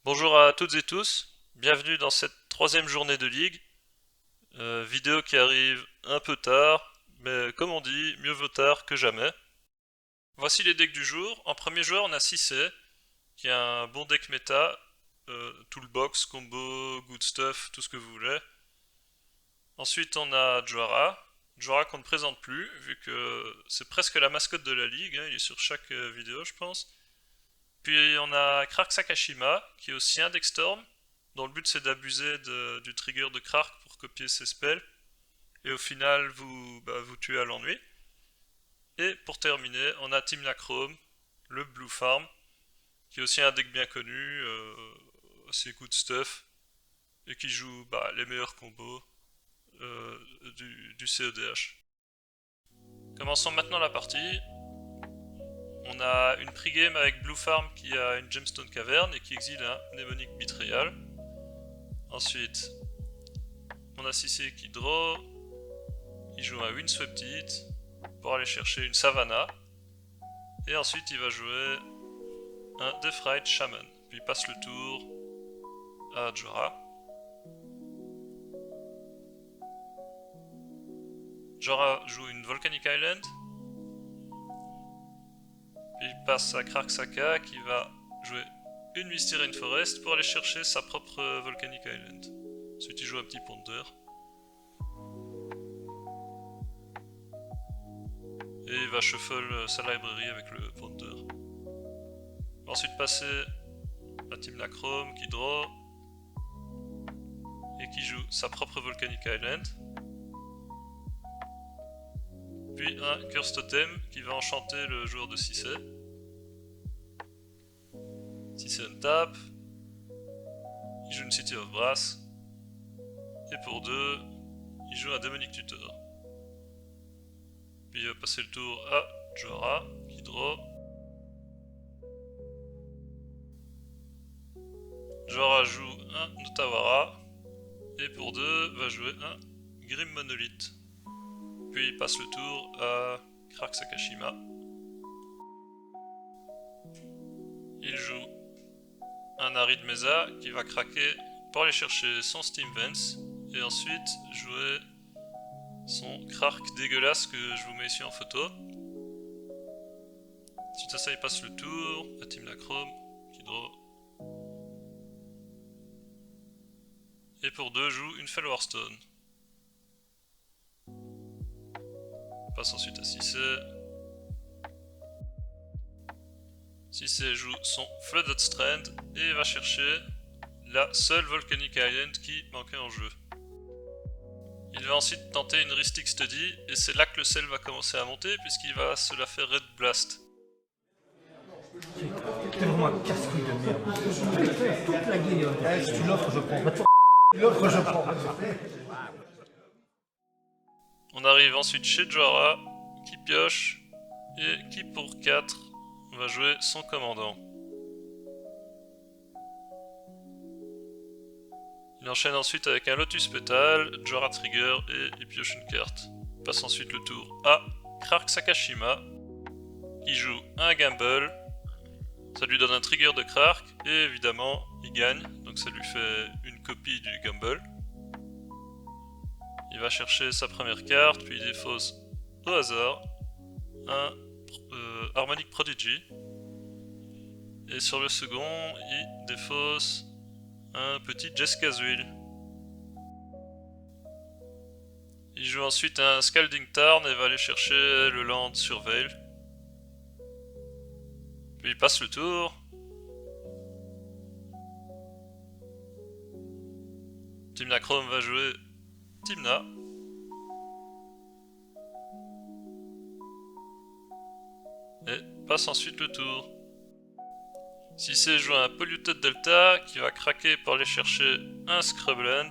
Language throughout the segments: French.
Bonjour à toutes et tous, bienvenue dans cette troisième journée de ligue. Vidéo qui arrive un peu tard, mais comme on dit, mieux vaut tard que jamais. Voici les decks du jour. En premier joueur, on a Cissé, qui a un bon deck méta, toolbox, combo, good stuff, tout ce que vous voulez. Ensuite, on a Joara. Joara qu'on ne présente plus, vu que c'est presque la mascotte de la ligue, hein, il est sur chaque vidéo, je pense. Puis on a Krark Sakashima, qui est aussi un deck Storm, dont le but c'est d'abuser du trigger de Krark pour copier ses spells, et au final vous tuez à l'ennui. Et pour terminer, on a Team Nachrome, le Blue Farm, qui est aussi un deck bien connu, assez good stuff, et qui joue les meilleurs combos du CEDH. Commençons maintenant la partie. On a une pregame avec Blue Farm qui a une Gemstone Cavern et qui exile un Mnemonic Betrayal. Ensuite, on a Cissé qui draw, il joue un Windswept Heat pour aller chercher une Savannah. Et ensuite, il va jouer un Deathrite Shaman. Puis il passe le tour à Jorah. Jorah joue une Volcanic Island. Puis il passe à Krark-Saka qui va jouer une Misty Rainforest pour aller chercher sa propre Volcanic Island. Ensuite, il joue un petit Ponder. Et il va shuffle sa library avec le Ponder. Il va ensuite passer à Team Nachrome qui draw et qui joue sa propre Volcanic Island. Puis un Curse Totem qui va enchanter le joueur de Cissé. Cissé untap. Il joue une City of Brass. Et pour 2, il joue un Demonic Tutor. Puis il va passer le tour à Jorah qui draw. Jorah joue un Otawara. Et pour 2, va jouer un Grim Monolith. Puis il passe le tour à Krark Sakashima. Il joue un Arid Mesa qui va craquer pour aller chercher son Steam Vents et ensuite jouer son Krark dégueulasse que je vous mets ici en photo. Suite à ça, il passe le tour à Team Nachrome qui draw. Et pour 2, joue une Fellwarstone. Passe ensuite à Cissé. Cissé joue son Flooded Strand et va chercher la seule Volcanic Island qui manquait en jeu. Il va ensuite tenter une Rhystic Study et c'est là que le sel va commencer à monter puisqu'il va se la faire Red Blast. T'es vraiment un casse-couille de merde. Je vais faire toute la guignole. Si tu l'offres, je prends. L'offre, je prends. On arrive ensuite chez Jorah, qui pioche, et qui pour 4 va jouer son commandant. Il enchaîne ensuite avec un Lotus Petal, Jorah Trigger et il pioche une carte. Il passe ensuite le tour à Krark Sakashima, qui joue un Gamble. Ça lui donne un trigger de Krark et évidemment il gagne, donc ça lui fait une copie du Gamble. Il va chercher sa première carte, puis il défausse au hasard un Harmonic Prodigy. Et sur le second, il défausse un petit Jescazuil. Il joue ensuite un Scalding Tarn et va aller chercher le land sur Veil. Puis il passe le tour. Team Nachrome va jouer Tymna. Et passe ensuite le tour. Cissé joue un Polluted Delta qui va craquer pour aller chercher un Scrubland.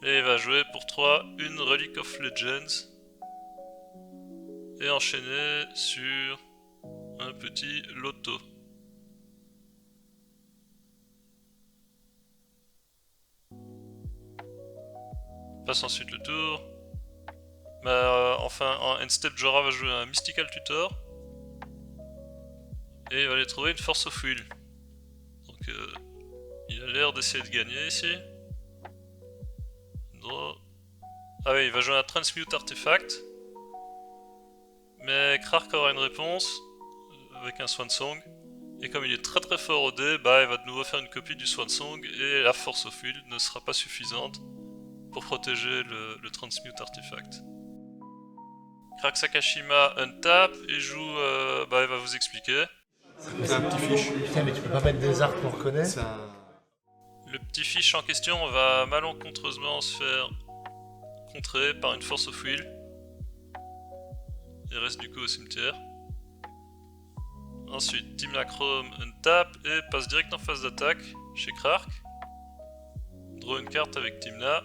Et il va jouer pour 3 une Relic of Legends. Et enchaîner sur un petit Loto. Passe ensuite le tour. Enfin, en end step, Jorah va jouer un Mystical Tutor. Et il va aller trouver une Force of Will. Donc il a l'air d'essayer de gagner ici. Draw. Ah oui, il va jouer un Transmute Artefact. Mais Krark aura une réponse avec un Swansong. Et comme il est très très fort au dé, bah il va de nouveau faire une copie du Swansong et la Force of Will ne sera pas suffisante pour protéger le Transmute Artefact. Krark Sakashima untap et joue, bah il va vous expliquer. C'est un petit fiche. Putain, mais tu peux pas mettre des arcs qu'on reconnaît. C'est un... Le petit fiche en question va malencontreusement se faire contrer par une Force of Will. Il reste du coup au cimetière. Ensuite, Timna Chrome untap et passe direct en phase d'attaque chez Krark. Draw une carte avec Timna.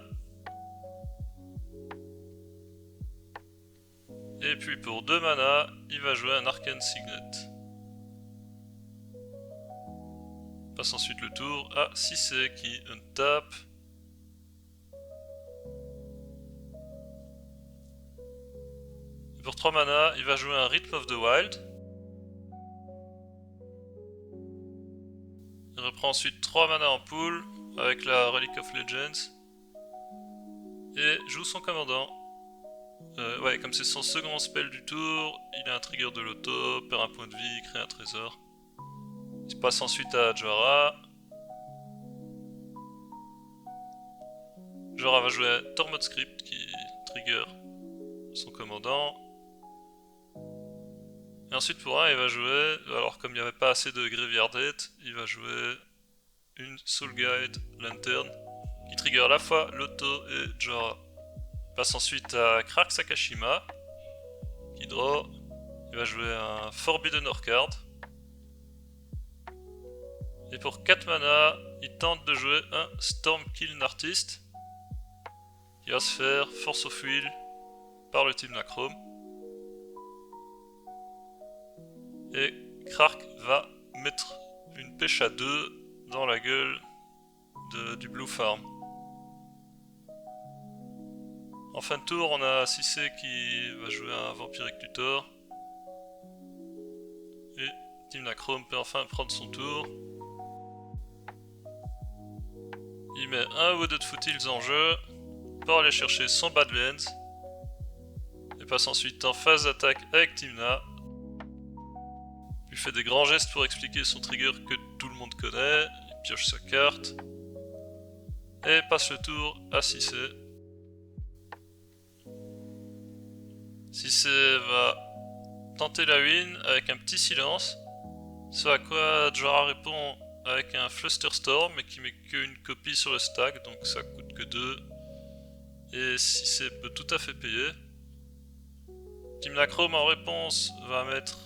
Et puis pour 2 mana, il va jouer un Arcane Signet. Passe ensuite le tour à Cissé qui untap. Et pour 3 mana, il va jouer un Rhythm of the Wild. Il reprend ensuite 3 mana en pool avec la Relic of Legends. Et joue son commandant. Ouais, comme c'est son second spell du tour, il a un trigger de l'auto, perd un point de vie, crée un trésor. Il passe ensuite à Jora. Jora va jouer Tormod Script qui trigger son commandant. Et ensuite pour 1 il va jouer, alors comme il n'y avait pas assez de Graveyard Hate, il va jouer une Soul Guide Lantern qui trigger à la fois l'auto et Jora. Il passe ensuite à Krark Sakashima qui draw. Il va jouer un Forbidden Orchard. Et pour 4 mana, il tente de jouer un Stormkiln Artist qui va se faire Force of Will par le Timna Chrome. Et Krark va mettre une pêche à 2 dans la gueule du Blue Farm. En fin de tour, on a Cissé qui va jouer un Vampiric Tutor. Et Timna Chrome peut enfin prendre son tour. Il met un Wooded Foothills en jeu pour aller chercher son Badlands. Et passe ensuite en phase d'attaque avec Timna. Il fait des grands gestes pour expliquer son trigger que tout le monde connaît. Il pioche sa carte. Et passe le tour à Cissé. Cissé va tenter la win avec un petit silence. Ce à quoi Jora répond avec un Flusterstorm mais qui met qu'une copie sur le stack, donc ça coûte que 2. Et Cissé peut tout à fait payer. Timna Chrome en réponse va mettre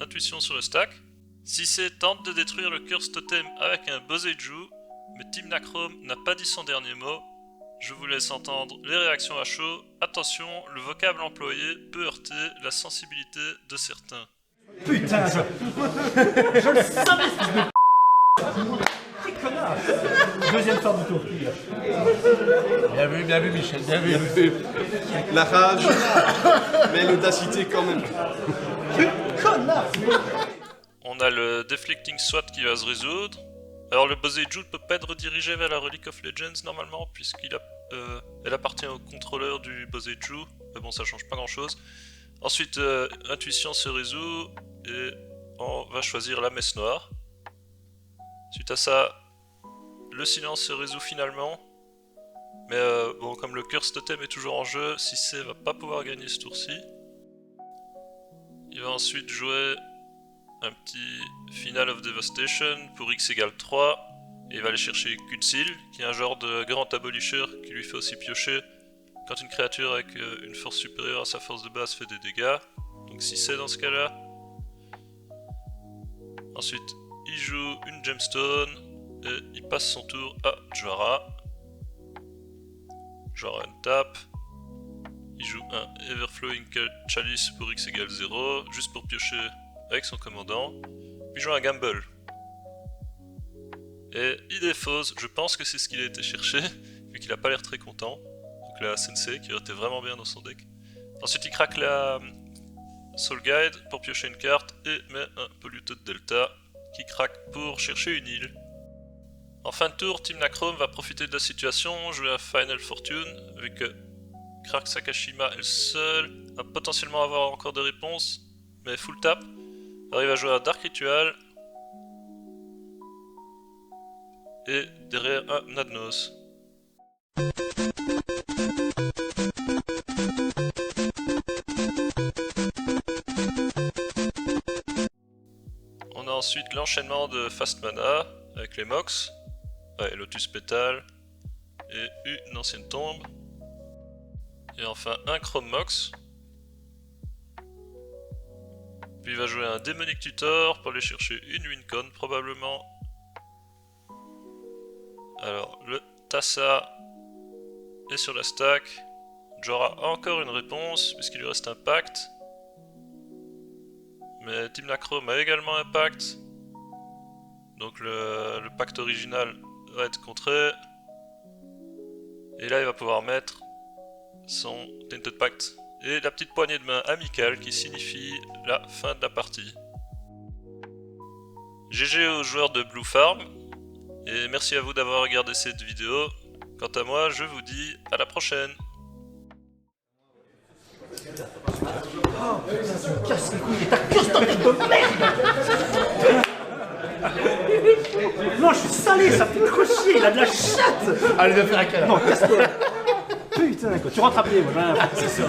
intuition sur le stack. Cissé tente de détruire le Curse Totem avec un Boseiju, mais Timna Chrome n'a pas dit son dernier mot. Je vous laisse entendre les réactions à chaud. Attention, le vocable employé peut heurter la sensibilité de certains. Putain, je le savais, fils de quel connard. Deuxième fois du tour. Bien vu Michel, bien vu. La rage, mais l'audacité quand même. Connard. On a le Deflecting SWAT qui va se résoudre. Alors le Boseiju ne peut pas être redirigé vers la Relic of Legends normalement, puisqu'elle appartient au contrôleur du Boseiju, mais bon ça change pas grand chose. Ensuite, Intuition se résout, et on va choisir la Messe Noire. Suite à ça, le silence se résout finalement, mais bon comme le Curse Totem est toujours en jeu, Cissé va pas pouvoir gagner ce tour-ci. Il va ensuite jouer un petit Final of Devastation pour x égale 3, et il va aller chercher Kunsil, qui est un genre de grand abolisher qui lui fait aussi piocher quand une créature avec une force supérieure à sa force de base fait des dégâts, donc si c'est dans ce cas là. Ensuite il joue une Gemstone et il passe son tour à Jora. Jora untap. Il joue un Everflowing Chalice pour x égale 0, juste pour piocher avec son commandant. Puis il joue un Gamble. Et il défausse, je pense que c'est ce qu'il a été chercher, vu qu'il a pas l'air très content. Donc la Sensei qui aurait été vraiment bien dans son deck. Ensuite il craque la Soul Guide pour piocher une carte et met un Polluted Delta qui craque pour chercher une île. En fin de tour, Team Nacrome va profiter de la situation, jouer un Final Fortune avec Crack Sakashima est le seul à potentiellement avoir encore des réponses, mais full tap, arrive à jouer un Dark Ritual et derrière un Nadnos. On a ensuite l'enchaînement de Fast Mana avec les Mox, Lotus Pétale et une ancienne tombe. Et enfin un Chrome Mox. Puis il va jouer un Demonic Tutor pour aller chercher une Wincon probablement. Alors le Tassa est sur la stack. Jora a encore une réponse puisqu'il lui reste un pacte. Mais Team Nacrome a également un pacte. Donc le pacte original va être contré. Et là il va pouvoir mettre son Tainted Pact. Et la petite poignée de main amicale qui signifie la fin de la partie. GG aux joueurs de Blue Farm. Et merci à vous d'avoir regardé cette vidéo. Quant à moi, je vous dis à la prochaine. Oh putain, tu me casses les couilles et ta custom de merde. Non, je suis salé, ça fait trop chier, il a de la chatte. Allez, viens faire un câlin. Non, casse-toi. Putain, quoi, tu rentres à pied, moi, c'est ça.